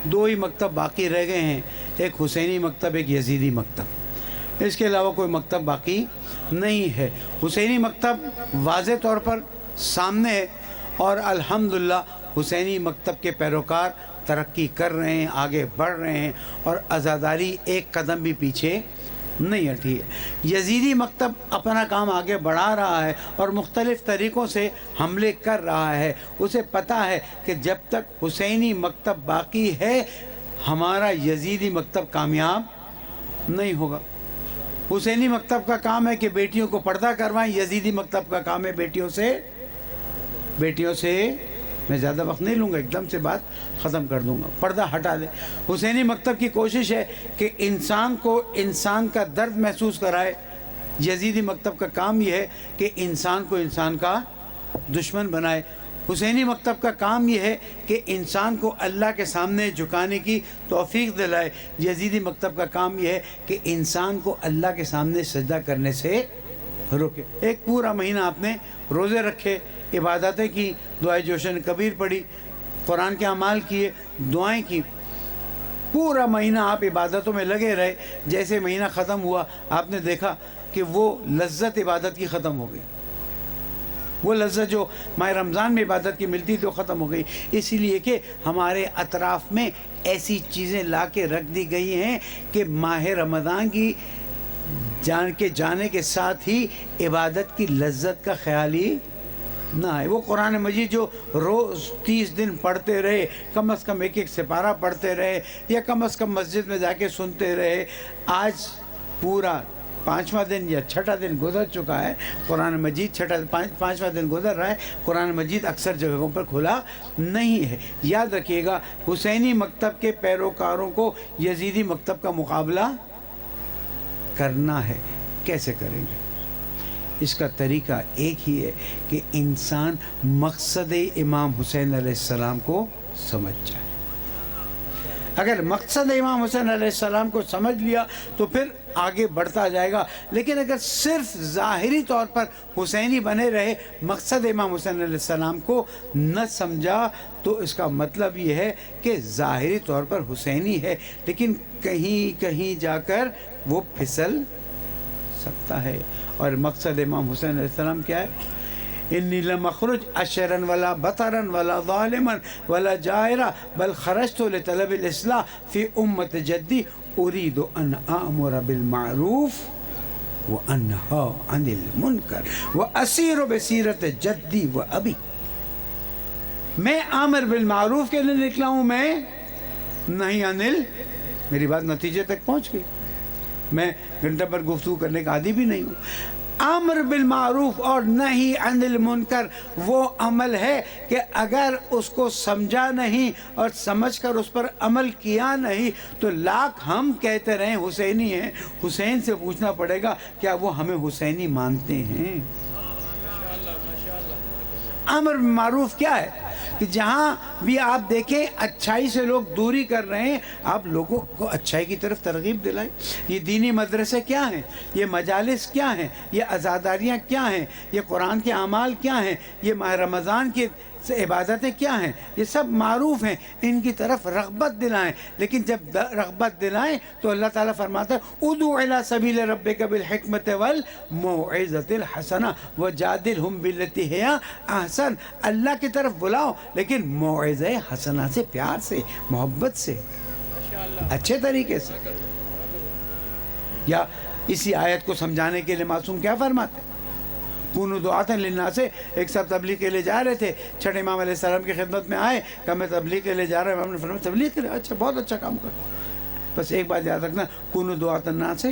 دو ہی مکتب باقی رہ گئے ہیں، ایک حسینی مکتب، ایک یزیدی مکتب، اس کے علاوہ کوئی مکتب باقی نہیں ہے۔ حسینی مکتب واضح طور پر سامنے ہے، اور الحمدللہ حسینی مکتب کے پیروکار ترقی کر رہے ہیں، آگے بڑھ رہے ہیں، اور عزاداری ایک قدم بھی پیچھے نہیں ہٹی ہے۔ یزیدی مکتب اپنا کام آگے بڑھا رہا ہے اور مختلف طریقوں سے حملے کر رہا ہے۔ اسے پتہ ہے کہ جب تک حسینی مکتب باقی ہے ہمارا یزیدی مکتب کامیاب نہیں ہوگا۔ حسینی مکتب کا کام ہے کہ بیٹیوں کو پردہ کروائیں، یزیدی مکتب کا کام ہے بیٹیوں سے میں زیادہ وقت نہیں لوں گا، ایک دم سے بات ختم کر دوں گا، پردہ ہٹا دیں۔ حسینی مکتب کی کوشش ہے کہ انسان کو انسان کا درد محسوس کرائے، یزیدی مکتب کا کام یہ ہے کہ انسان کو انسان کا دشمن بنائے۔ حسینی مکتب کا کام یہ ہے کہ انسان کو اللہ کے سامنے جھکانے کی توفیق دلائے، یزیدی مکتب کا کام یہ ہے کہ انسان کو اللہ کے سامنے سجدہ کرنے سے روکے۔ ایک پورا مہینہ آپ نے روزے رکھے، عبادتیں کی، دعائے جوشن کبیر پڑھی، قرآن کے اعمال کیے، دعائیں کی، پورا مہینہ آپ عبادتوں میں لگے رہے۔ جیسے مہینہ ختم ہوا آپ نے دیکھا کہ وہ لذت عبادت کی ختم ہو گئی، وہ لذت جو ماہ رمضان میں عبادت کی ملتی تھی وہ ختم ہو گئی، اسی لیے کہ ہمارے اطراف میں ایسی چیزیں لا کے رکھ دی گئی ہیں کہ ماہ رمضان کی جانے کے ساتھ ہی عبادت کی لذت کا خیال ہی نہ آئے۔ وہ قرآن مجید جو روز 30 دن پڑھتے رہے، کم از کم ایک سپارہ پڑھتے رہے، یا کم از کم مسجد میں جا کے سنتے رہے، آج پورا 5واں دن یا 6واں دن گزر چکا ہے، قرآن مجید 5واں دن گزر رہا ہے، قرآن مجید اکثر جگہوں پر کھلا نہیں ہے۔ یاد رکھیے گا، حسینی مکتب کے پیروکاروں کو یزیدی مکتب کا مقابلہ کرنا ہے۔ کیسے کریں گے؟ اس کا طریقہ ایک ہی ہے کہ انسان مقصد امام حسین علیہ السلام کو سمجھ جائے۔ اگر مقصد امام حسین علیہ السلام کو سمجھ لیا تو پھر آگے بڑھتا جائے گا، لیکن اگر صرف ظاہری طور پر حسینی بنے رہے، مقصد امام حسین علیہ السلام کو نہ سمجھا، تو اس کا مطلب یہ ہے کہ ظاہری طور پر حسینی ہے لیکن کہیں کہیں جا کر وہ پھسل سکتا ہے۔ اور مقصد امام حسین علیہ السلام کیا ہے؟ انی لم اخرج اشرا ولا بطرا ولا ظالما ولا جائرا بل خرجت لطلب الاصلاح فی امت جدی اريد ان امر بالمعروف وانهى عن المنکر واسیر بسیرت جدی و ابی۔ میں امر بالمعروف کے لیے نکلا ہوں، میں نہیں انل، میری بات نتیجے تک پہنچ گئی، میں گھنٹہ پر گفتگو کرنے کا عادی بھی نہیں ہوں۔ امر بالمعروف اور نہی عن المنکر وہ عمل ہے کہ اگر اس کو سمجھا نہیں اور سمجھ کر اس پر عمل کیا نہیں تو لاکھ ہم کہتے رہیں حسینی ہیں، حسین سے پوچھنا پڑے گا کیا وہ ہمیں حسینی مانتے ہیں؟ امر بالمعروف کیا ہے کہ جہاں بھی آپ دیکھیں اچھائی سے لوگ دوری کر رہے ہیں، آپ لوگوں کو اچھائی کی طرف ترغیب دلائیں۔ یہ دینی مدرسے کیا ہیں، یہ مجالس کیا ہیں، یہ عزاداریاں کیا ہیں، یہ قرآن کے اعمال کیا ہیں، یہ ماہ رمضان کی عبادتیں کیا ہیں، یہ سب معروف ہیں، ان کی طرف رغبت دلائیں۔ لیکن جب رغبت دلائیں تو اللہ تعالیٰ فرماتا ہے ادعو الی سبیل ربک بالحکمت والموعظۃ الحسنہ وجادلہم باللتی ہی احسن۔ اللہ کی طرف بلاؤ لیکن موعظہ حسنہ سے، پیار سے، محبت سے، اچھے طریقے سے۔ یا اسی آیت کو سمجھانے کے لیے معصوم کیا فرماتے ہیں؟ کونوا دعاۃ للناس، ایک صاحب تبلیغ کے لیے جا رہے تھے، چھٹے امام علیہ السلام کی خدمت میں آئے، کہا میں تبلیغ کے لیے جا رہا ہوں۔ امام نے فرمایا تبلیغ کے لیے؟ اچھا، بہت اچھا کام کر، بس ایک بات یاد رکھنا، کونوا دعاۃ للناس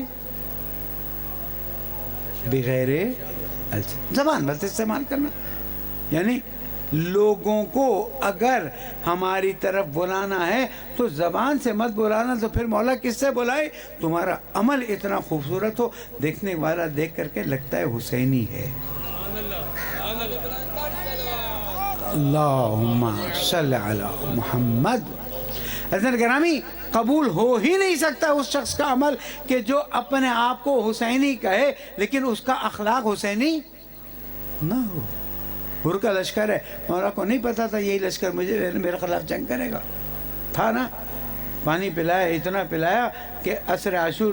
بغیر زبان بس استعمال کرنا، یعنی لوگوں کو اگر ہماری طرف بلانا ہے تو زبان سے مت بلانا، تو پھر مولا کس سے بلائے؟ تمہارا عمل اتنا خوبصورت ہو دیکھنے والا دیکھ کر کے لگتا ہے حسینی ہے۔ اللہم صلی علی محمد۔ حضرت گرامی، قبول ہو ہی نہیں سکتا اس شخص کا عمل کہ جو اپنے آپ کو حسینی کہے لیکن اس کا اخلاق حسینی نہ ہو۔ حر کا لشکر ہے، مولا کو نہیں پتا تھا یہی لشکر مجھے میرے خلاف جنگ کرے گا، تھا نا، پانی پلایا، اتنا پلایا کہ عصر عاشور،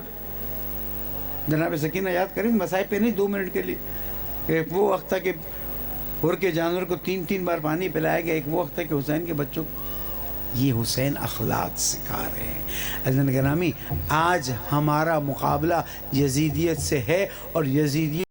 جناب سکینہ یاد کریں مسائل پہ نہیں 2 منٹ کے لیے، کہ وہ وقت تھا کہ ہر کے جانور کو 3 بار پانی پلایا گیا، ایک وہ وقت تھا کہ حسین کے بچوں کو، یہ حسین اخلاق سکھا رہے ہیں۔ عزیزان گرامی، آج ہمارا مقابلہ یزیدیت سے ہے، اور یزیدیت